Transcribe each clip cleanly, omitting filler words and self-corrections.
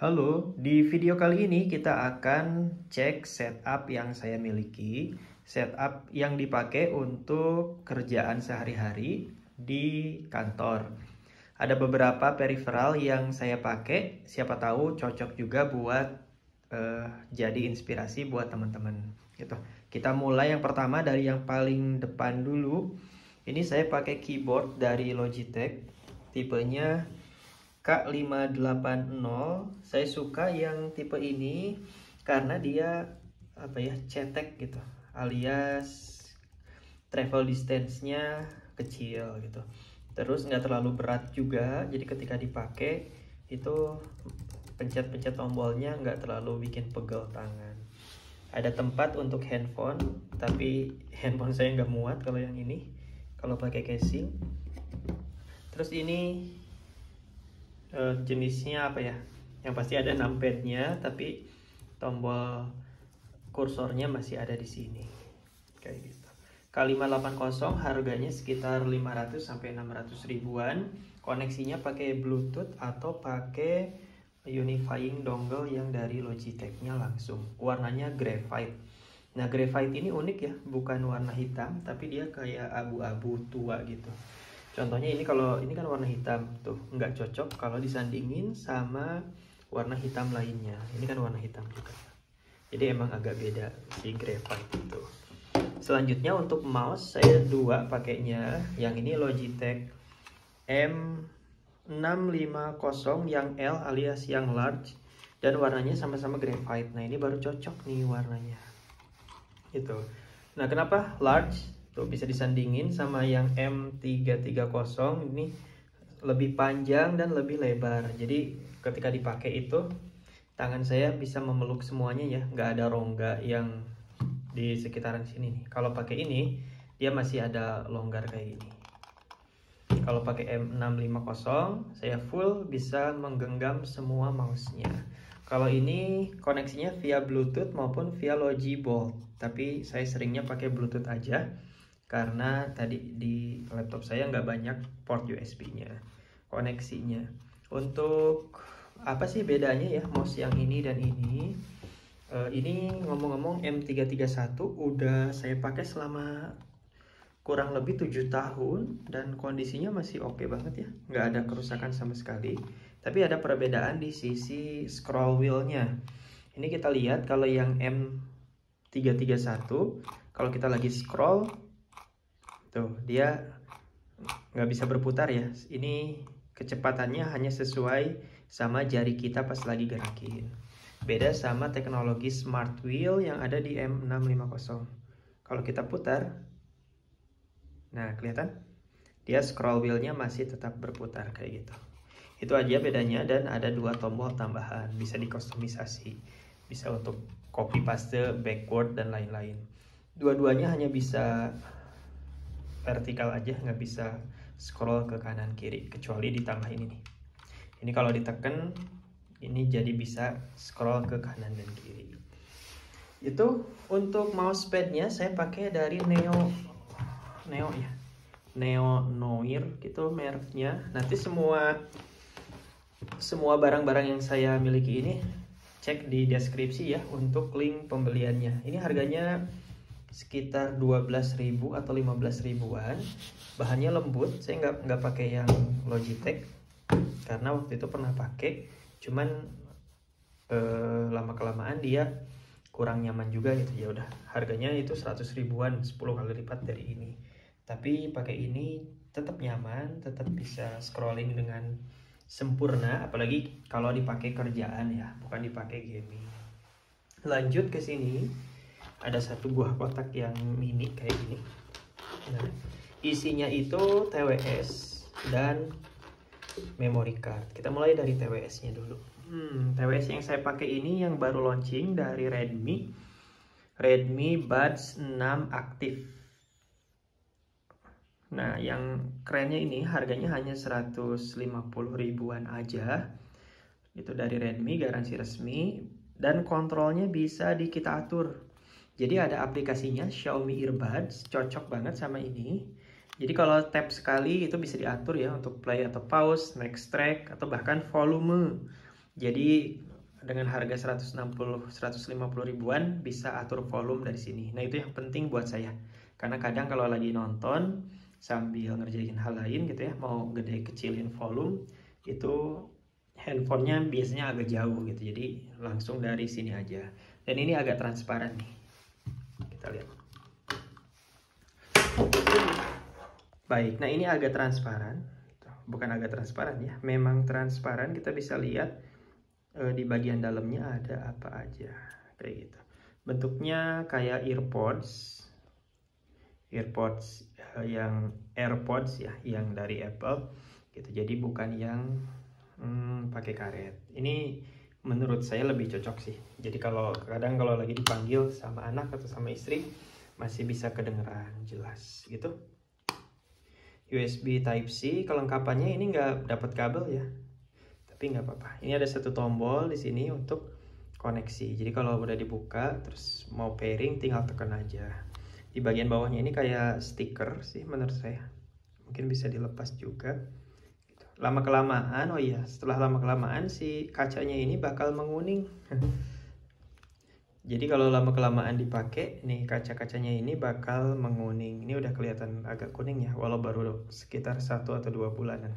Halo, di video kali ini kita akan cek setup yang saya miliki, setup yang dipakai untuk kerjaan sehari-hari di kantor. Ada beberapa peripheral yang saya pakai, siapa tahu cocok juga buat jadi inspirasi buat teman-teman. Gitu. Kita mulai yang pertama dari yang paling depan dulu. Ini saya pakai keyboard dari Logitech, tipenya K580. Saya suka yang tipe ini karena dia cetek gitu, alias travel distance-nya kecil gitu. Terus nggak terlalu berat juga, jadi ketika dipakai itu pencet-pencet tombolnya nggak terlalu bikin pegel tangan. Ada tempat untuk handphone, tapi handphone saya nggak muat kalau yang ini, kalau pakai casing. Terus ini jenisnya apa ya? Yang pasti ada numpadnya, tapi tombol kursornya masih ada di sini. Kayak gitu. K580 harganya sekitar 500 sampai 600 ribuan. Koneksinya pakai Bluetooth atau pakai unifying dongle yang dari Logitech-nya langsung. Warnanya graphite. Nah, graphite ini unik ya, bukan warna hitam, tapi dia kayak abu-abu tua gitu. Contohnya ini, kalau ini kan warna hitam tuh, nggak cocok kalau disandingin sama warna hitam lainnya. Ini kan warna hitam juga. Jadi emang agak beda si graphite itu. Selanjutnya untuk mouse saya dua pakainya. Yang ini Logitech M650 yang L alias yang large, dan warnanya sama-sama graphite. Nah, ini baru cocok nih warnanya. Itu. Nah, kenapa large? Tuh bisa disandingin sama yang M330, ini lebih panjang dan lebih lebar. Jadi ketika dipakai itu tangan saya bisa memeluk semuanya ya, nggak ada rongga yang di sekitaran sini nih. Kalau pakai ini dia masih ada longgar kayak gini. Kalau pakai M650 saya full bisa menggenggam semua mouse-nya. Kalau ini koneksinya via Bluetooth maupun via Logi Bolt, tapi saya seringnya pakai Bluetooth aja karena tadi di laptop saya nggak banyak port USB-nya, koneksinya. Untuk apa sih bedanya ya mouse yang ini dan ini? Ini ngomong-ngomong M331 udah saya pakai selama kurang lebih 7 tahun dan kondisinya masih oke banget ya, nggak ada kerusakan sama sekali. Tapi ada perbedaan di sisi scroll wheel-nya. Ini kita lihat kalau yang M331, kalau kita lagi scroll tuh dia nggak bisa berputar ya. Ini kecepatannya hanya sesuai sama jari kita pas lagi gerakin. Beda sama teknologi smart wheel yang ada di M650. Kalau kita putar, nah kelihatan dia scroll wheelnya masih tetap berputar kayak gitu. Itu aja bedanya, dan ada dua tombol tambahan, bisa dikustomisasi, bisa untuk copy paste, backward dan lain-lain. Dua-duanya hanya bisa vertikal aja, nggak bisa scroll ke kanan kiri, kecuali ditambah ini nih. Ini kalau ditekan ini jadi bisa scroll ke kanan dan kiri. Itu untuk mousepadnya saya pakai dari Neo ya, Neo Noir gitu mereknya. Nanti semua barang-barang yang saya miliki ini cek di deskripsi ya untuk link pembeliannya. Ini harganya sekitar 12.000 atau 15 ribuan. Bahannya lembut, saya nggak pakai yang Logitech karena waktu itu pernah pakai, cuman lama kelamaan dia kurang nyaman juga gitu. Ya udah, harganya itu 100 ribuan, 10 kali lipat dari ini. Tapi pakai ini tetap nyaman, tetap bisa scrolling dengan sempurna, apalagi kalau dipakai kerjaan ya, bukan dipakai gaming. Lanjut ke sini, ada satu buah kotak yang mini kayak gini. Nah, isinya itu TWS dan memory card. Kita mulai dari TWS-nya dulu. TWS yang saya pakai ini yang baru launching dari Redmi Buds 6 Active. Nah, yang kerennya ini harganya hanya 150 ribuan aja. Itu dari Redmi, garansi resmi, dan kontrolnya bisa kita atur. Jadi ada aplikasinya Xiaomi Earbuds, cocok banget sama ini. Jadi kalau tap sekali itu bisa diatur ya untuk play atau pause, next track, atau bahkan volume. Jadi dengan harga 150 150 ribuan bisa atur volume dari sini. Nah, itu yang penting buat saya. Karena kadang kalau lagi nonton sambil ngerjain hal lain gitu ya, mau gede kecilin volume, itu handphonenya biasanya agak jauh gitu. Jadi langsung dari sini aja. Dan ini agak transparan nih. Kita lihat. Baik, nah ini agak transparan. Bukan agak transparan ya, memang transparan. Kita bisa lihat di bagian dalamnya ada apa aja, kayak gitu. Bentuknya kayak earpods yang AirPods ya, yang dari Apple gitu. Jadi bukan yang pakai karet. Ini menurut saya lebih cocok sih. Jadi kalau kadang kalau lagi dipanggil sama anak atau sama istri masih bisa kedengeran jelas gitu. USB Type-C, kelengkapannya ini nggak dapat kabel ya, tapi nggak apa-apa. Ini ada satu tombol di sini untuk koneksi. Jadi kalau udah dibuka terus mau pairing tinggal tekan aja. Di bagian bawahnya ini kayak stiker sih menurut saya. Mungkin bisa dilepas juga. Lama kelamaan, oh iya, setelah lama kelamaan si kacanya ini bakal menguning. Jadi kalau lama kelamaan dipakai, nih kaca-kacanya ini bakal menguning. Ini udah kelihatan agak kuning ya, walau baru sekitar 1 atau 2 bulanan.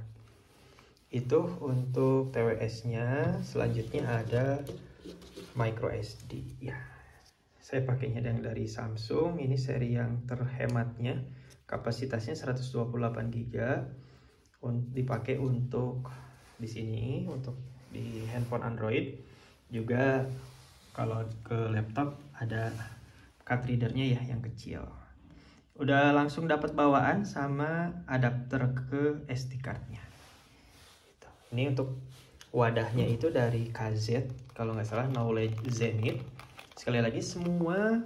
Itu untuk TWS-nya. Selanjutnya ada micro SD ya. Saya pakainya yang dari Samsung. Ini seri yang terhematnya. Kapasitasnya 128 GB. Dipakai untuk di sini, untuk di handphone Android. Juga kalau ke laptop ada card readernya ya yang kecil. Udah langsung dapat bawaan sama adapter ke SD cardnya. Ini untuk wadahnya itu dari KZ kalau nggak salah, Knowledge Zenith. Sekali lagi semua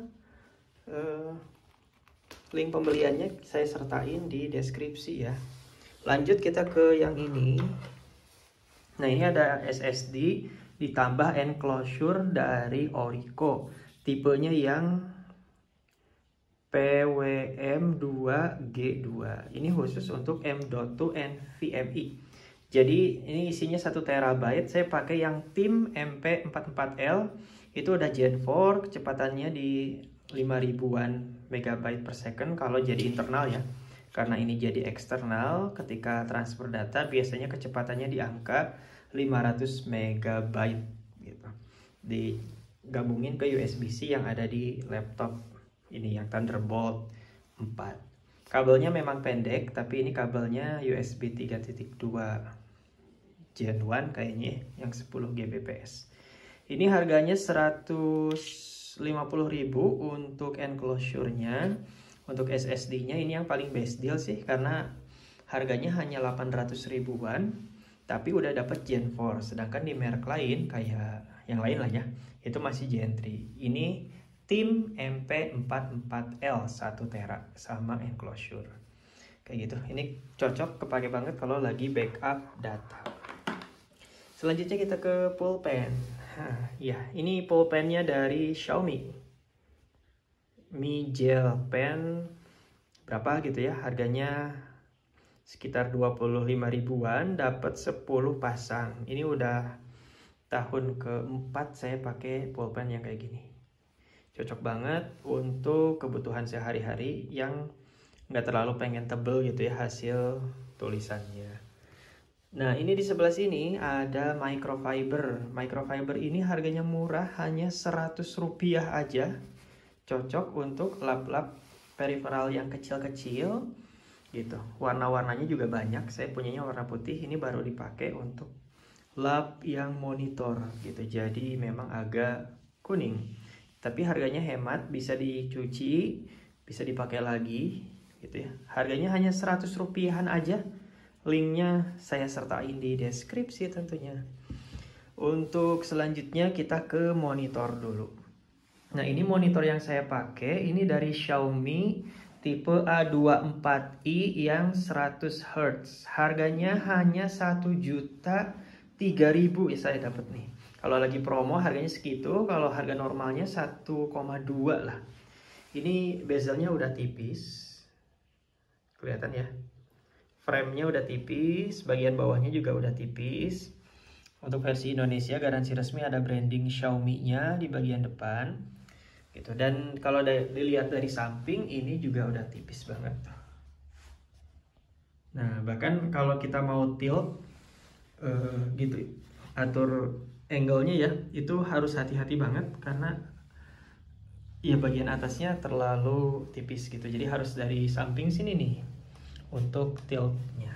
link pembeliannya saya sertain di deskripsi ya. Lanjut kita ke yang ini. Nah, ini ada SSD ditambah enclosure dari Orico. Tipenya yang PWM2G2. Ini khusus untuk M.2 NVMe. Jadi ini isinya 1 TB. Saya pakai yang tim MP44L. Itu udah Gen 4, kecepatannya di 5000-an MB per second kalau jadi internal ya. Karena ini jadi eksternal, ketika transfer data biasanya kecepatannya di angka 500 MB gitu. Digabungin ke USB-C yang ada di laptop ini yang Thunderbolt 4. Kabelnya memang pendek, tapi ini kabelnya USB 3.2 Gen 1 kayaknya yang 10 Gbps. Ini harganya 150.000 untuk enclosure-nya. Untuk SSD-nya ini yang paling best deal sih, karena harganya hanya 800 ribuan, tapi udah dapat Gen 4. Sedangkan di merek lain kayak yang lain lah ya, itu masih Gen 3. Ini tim MP44L 1 tera sama enclosure. Kayak gitu. Ini cocok kepake banget kalau lagi backup data. Selanjutnya kita ke pulpen. Ya, ini pulpennya dari Xiaomi. Mi Gel Pen berapa gitu ya, harganya sekitar 25 ribuan, dapat 10 pasang. Ini udah tahun keempat saya pakai pulpen yang kayak gini. Cocok banget untuk kebutuhan sehari-hari yang nggak terlalu pengen tebel gitu ya hasil tulisannya. Nah, ini di sebelah sini ada microfiber. Microfiber ini harganya murah, hanya 100 rupiah aja. Cocok untuk lap-lap peripheral yang kecil-kecil gitu. Warna-warnanya juga banyak. Saya punyanya warna putih. Ini baru dipakai untuk lap yang monitor gitu. Jadi memang agak kuning. Tapi harganya hemat, bisa dicuci, bisa dipakai lagi gitu ya. Harganya hanya 100 rupiahan aja. Linknya saya sertain di deskripsi tentunya. Untuk selanjutnya kita ke monitor dulu. Nah, ini monitor yang saya pakai, ini dari Xiaomi tipe A24i yang 100 Hz. Harganya hanya 1.003.000 ya saya dapat nih. Kalau lagi promo harganya segitu, kalau harga normalnya 1,2 lah. Ini bezelnya udah tipis. Kelihatan ya. Frame-nya udah tipis, bagian bawahnya juga udah tipis. Untuk versi Indonesia garansi resmi ada branding Xiaomi-nya di bagian depan gitu. Dan kalau dilihat dari samping ini juga udah tipis banget. Nah, bahkan kalau kita mau tilt gitu, atur angle-nya ya, itu harus hati-hati banget karena ya bagian atasnya terlalu tipis gitu. Jadi harus dari samping sini nih untuk tiltnya.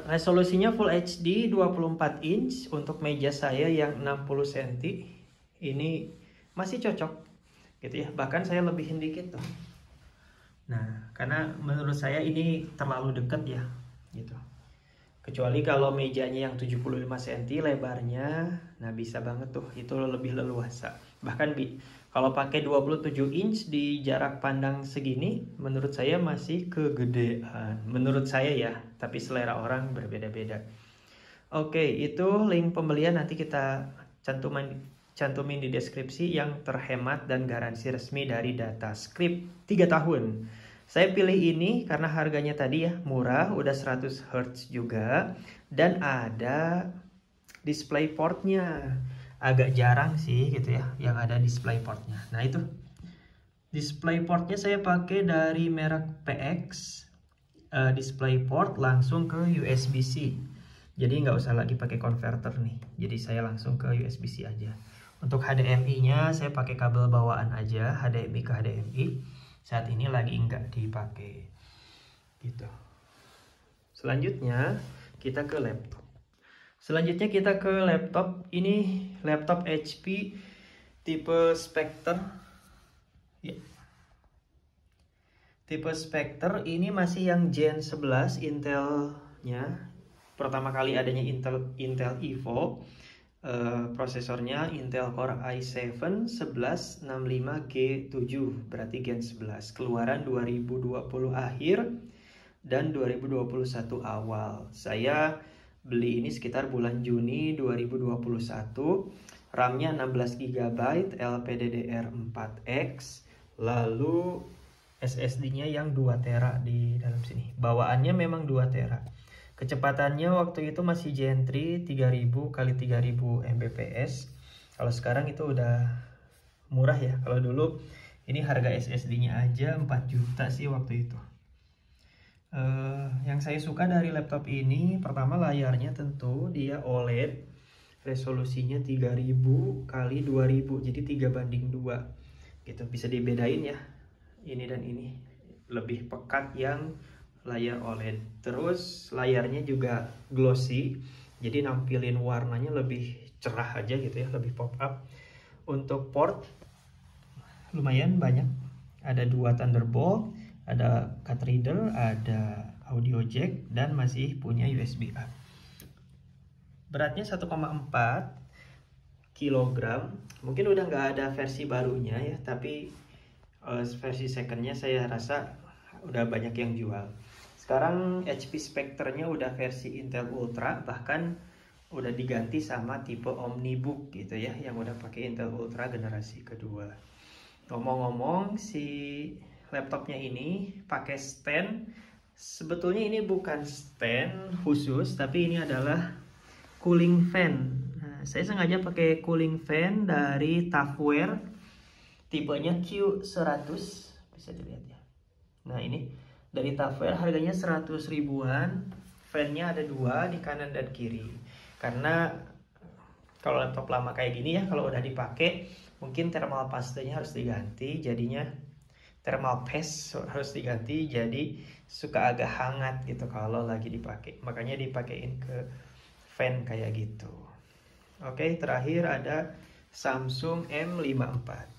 Resolusinya Full HD 24 inch untuk meja saya yang 60 cm. Ini masih cocok gitu ya. Bahkan saya lebihin dikit tuh. Nah, karena menurut saya ini terlalu dekat ya gitu. Kecuali kalau mejanya yang 75 cm lebarnya, nah bisa banget tuh, itu lebih leluasa. Bahkan kalau pakai 27 inch di jarak pandang segini, menurut saya masih kegedean. Menurut saya ya, tapi selera orang berbeda-beda. Oke, itu link pembelian nanti kita cantumin di deskripsi yang terhemat dan garansi resmi dari Datascript 3 tahun. Saya pilih ini karena harganya tadi ya murah, udah 100 Hz juga, dan ada display portnya. Agak jarang sih gitu ya yang ada display portnya. Nah itu display portnya saya pakai dari merek PX, display port langsung ke USB-C. Jadi nggak usah lagi pakai converter nih. Jadi saya langsung ke USB-C aja. Untuk HDMI-nya saya pakai kabel bawaan aja, HDMI ke HDMI. Saat ini lagi nggak dipakai gitu. Selanjutnya kita ke laptop. Ini laptop HP tipe Spectre ya. Tipe Spectre ini masih yang Gen 11 Intel-nya. Pertama kali adanya Intel Evo. Prosesornya Intel Core i7 1165G7, berarti Gen 11. Keluaran 2020 akhir dan 2021 awal. Saya beli ini sekitar bulan Juni 2021. RAM-nya 16GB, LPDDR4X, lalu SSD-nya yang 2 TB di dalam sini. Bawaannya memang 2 TB. Kecepatannya waktu itu masih Gen 3 3000 x 3000 Mbps. Kalau sekarang itu udah murah ya. Kalau dulu ini harga SSD-nya aja 4 juta sih waktu itu. Yang saya suka dari laptop ini, pertama layarnya tentu dia OLED. Resolusinya 3000 x 2000, jadi 3:2 gitu. Bisa dibedain ya, ini dan ini. Lebih pekat yang layar OLED. Terus layarnya juga glossy, jadi nampilin warnanya lebih cerah aja gitu ya, lebih pop up. Untuk port lumayan banyak, ada 2 Thunderbolt, ada card reader, ada audio jack, dan masih punya USB-A. Beratnya 1,4 kg. Mungkin udah nggak ada versi barunya ya, tapi versi secondnya saya rasa udah banyak yang jual. Sekarang HP Spectre-nya udah versi Intel Ultra, bahkan udah diganti sama tipe Omnibook gitu ya, yang udah pakai Intel Ultra generasi kedua. Ngomong-ngomong, si laptopnya ini pakai stand. Sebetulnya ini bukan stand khusus, tapi ini adalah cooling fan. Nah, saya sengaja pakai cooling fan dari Tafware, tipenya Q100, bisa dilihat ya. Nah ini dari Tafware, harganya 100 ribuan. Fan-nya ada 2 di kanan dan kiri. Karena kalau laptop lama kayak gini ya, kalau udah dipakai mungkin thermal paste-nya harus diganti, jadinya thermal paste harus diganti, jadi suka agak hangat gitu kalau lagi dipakai. Makanya dipakein ke fan kayak gitu. Oke, terakhir ada Samsung M54.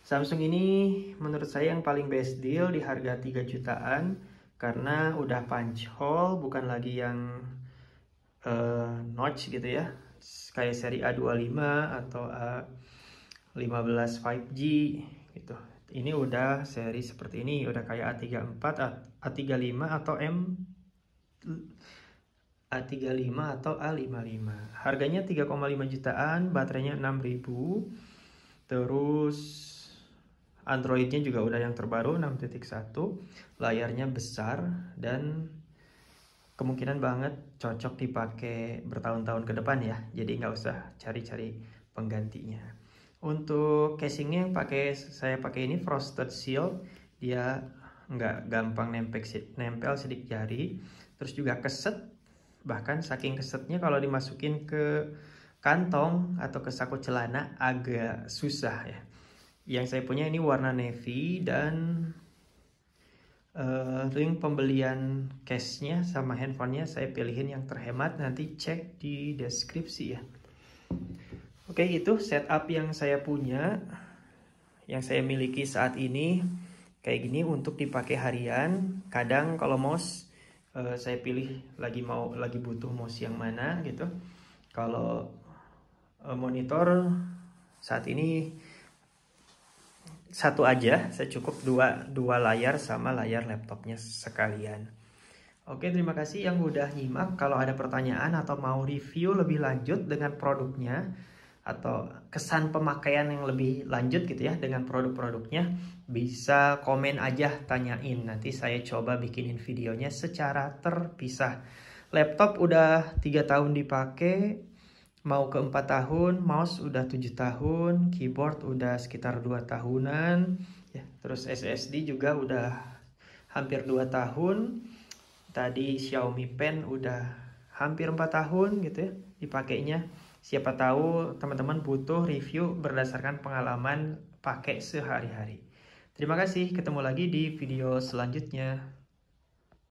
Samsung ini menurut saya yang paling best deal di harga 3 jutaan karena udah punch hole, bukan lagi yang notch gitu ya, kayak seri A25 atau A15 5G gitu. Ini udah seri seperti ini, udah kayak A34, A35 atau A35 atau A55. Harganya 3,5 jutaan, baterainya 6000. Terus Android-nya juga udah yang terbaru 6.1, layarnya besar dan kemungkinan banget cocok dipakai bertahun-tahun ke depan ya. Jadi nggak usah cari-cari penggantinya. Untuk casingnya saya pakai ini frosted seal, dia nggak gampang nempel sidik jari, terus juga keset, bahkan saking kesetnya kalau dimasukin ke kantong atau ke saku celana agak susah ya. Yang saya punya ini warna navy dan link pembelian case-nya sama handphonenya saya pilihin yang terhemat, nanti cek di deskripsi ya. Oke, itu setup yang saya punya, yang saya miliki saat ini kayak gini untuk dipakai harian. Kadang kalau mouse saya pilih lagi butuh mouse yang mana gitu. Kalau monitor saat ini satu aja, saya cukup dua layar sama layar laptopnya sekalian. Oke, terima kasih yang udah nyimak. Kalau ada pertanyaan atau mau review lebih lanjut dengan produknya atau kesan pemakaian yang lebih lanjut gitu ya dengan produk-produknya, bisa komen aja, tanyain. Nanti saya coba bikinin videonya secara terpisah. Laptop udah 3 tahun dipakai, mau ke 4 tahun, mouse udah 7 tahun, keyboard udah sekitar 2 tahunan ya. Terus SSD juga udah hampir 2 tahun. Tadi Xiaomi Pen udah hampir 4 tahun gitu ya dipakainya. Siapa tahu teman-teman butuh review berdasarkan pengalaman pakai sehari-hari. Terima kasih, ketemu lagi di video selanjutnya.